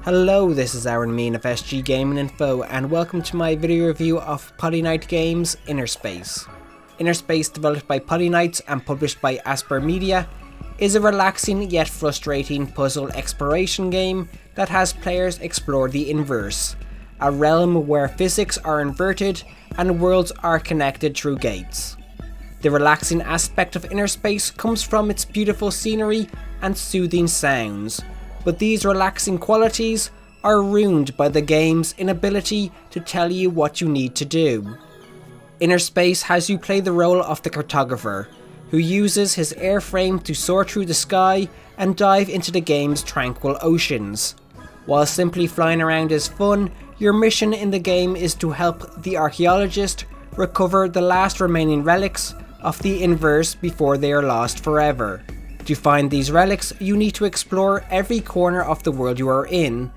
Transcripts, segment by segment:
Hello, this is Aaron Mean of SG Gaming Info and welcome to my video review of Polyknight Games InnerSpace. InnerSpace, developed by Polyknight and published by Asper Media, is a relaxing yet frustrating puzzle exploration game that has players explore the inverse, a realm where physics are inverted and worlds are connected through gates. The relaxing aspect of InnerSpace comes from its beautiful scenery and soothing sounds, but these relaxing qualities are ruined by the game's inability to tell you what you need to do. InnerSpace has you play the role of the cartographer, who uses his airframe to soar through the sky and dive into the game's tranquil oceans. While simply flying around is fun, your mission in the game is to help the archaeologist recover the last remaining relics of the inverse before they are lost forever. To find these relics, you need to explore every corner of the world you are in,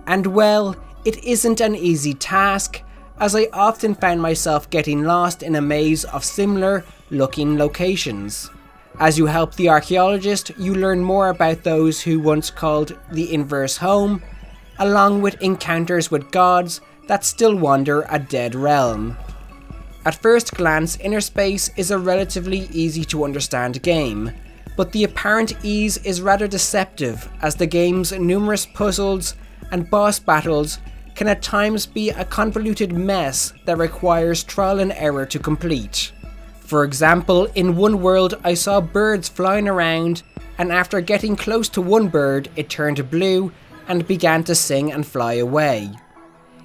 and well, it isn't an easy task, as I often found myself getting lost in a maze of similar looking locations. As you help the archaeologist, you learn more about those who once called the inverse home, along with encounters with gods that still wander a dead realm. At first glance, InnerSpace is a relatively easy to understand game, but the apparent ease is rather deceptive, as the game's numerous puzzles and boss battles can at times be a convoluted mess that requires trial and error to complete. For example, in one world I saw birds flying around, and after getting close to one bird it turned blue and began to sing and fly away.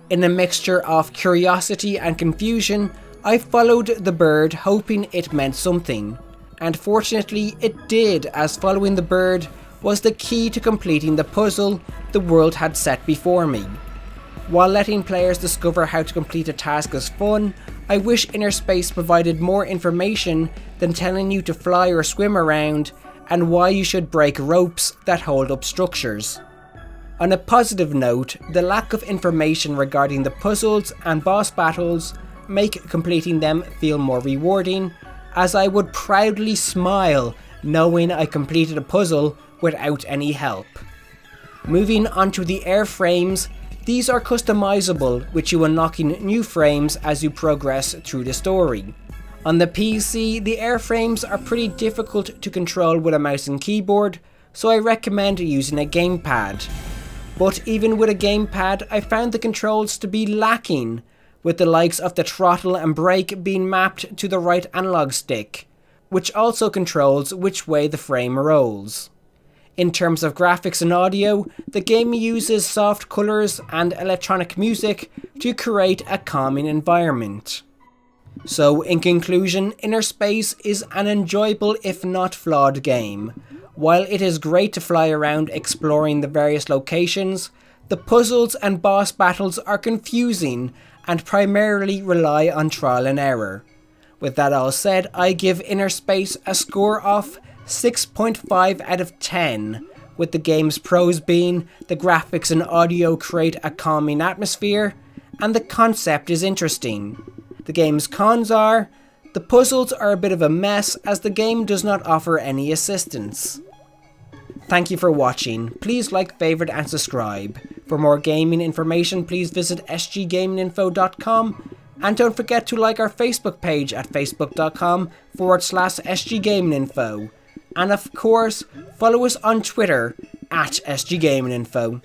In a mixture of curiosity and confusion, I followed the bird hoping it meant something. And fortunately it did, as following the bird was the key to completing the puzzle the world had set before me. While letting players discover how to complete a task is fun, I wish InnerSpace provided more information than telling you to fly or swim around and why you should break ropes that hold up structures. On a positive note, the lack of information regarding the puzzles and boss battles make completing them feel more rewarding, as I would proudly smile knowing I completed a puzzle without any help. Moving on to the airframes, these are customizable, with you unlocking new frames as you progress through the story. On the PC, the airframes are pretty difficult to control with a mouse and keyboard, so I recommend using a gamepad. But even with a gamepad, I found the controls to be lacking, with the likes of the throttle and brake being mapped to the right analog stick, which also controls which way the frame rolls. In terms of graphics and audio, the game uses soft colours and electronic music to create a calming environment. So in conclusion, InnerSpace is an enjoyable if not flawed game. While it is great to fly around exploring the various locations, the puzzles and boss battles are confusing and primarily rely on trial and error. With that all said, I give InnerSpace a score of 6.5 out of 10, with the game's pros being the graphics and audio create a calming atmosphere, and the concept is interesting. The game's cons are, the puzzles are a bit of a mess as the game does not offer any assistance. Thank you for watching. Please like, favourite and subscribe. For more gaming information, please visit sggaminginfo.com, and don't forget to like our Facebook page at facebook.com/sggaminginfo. And of course, follow us on Twitter at sggaminginfo.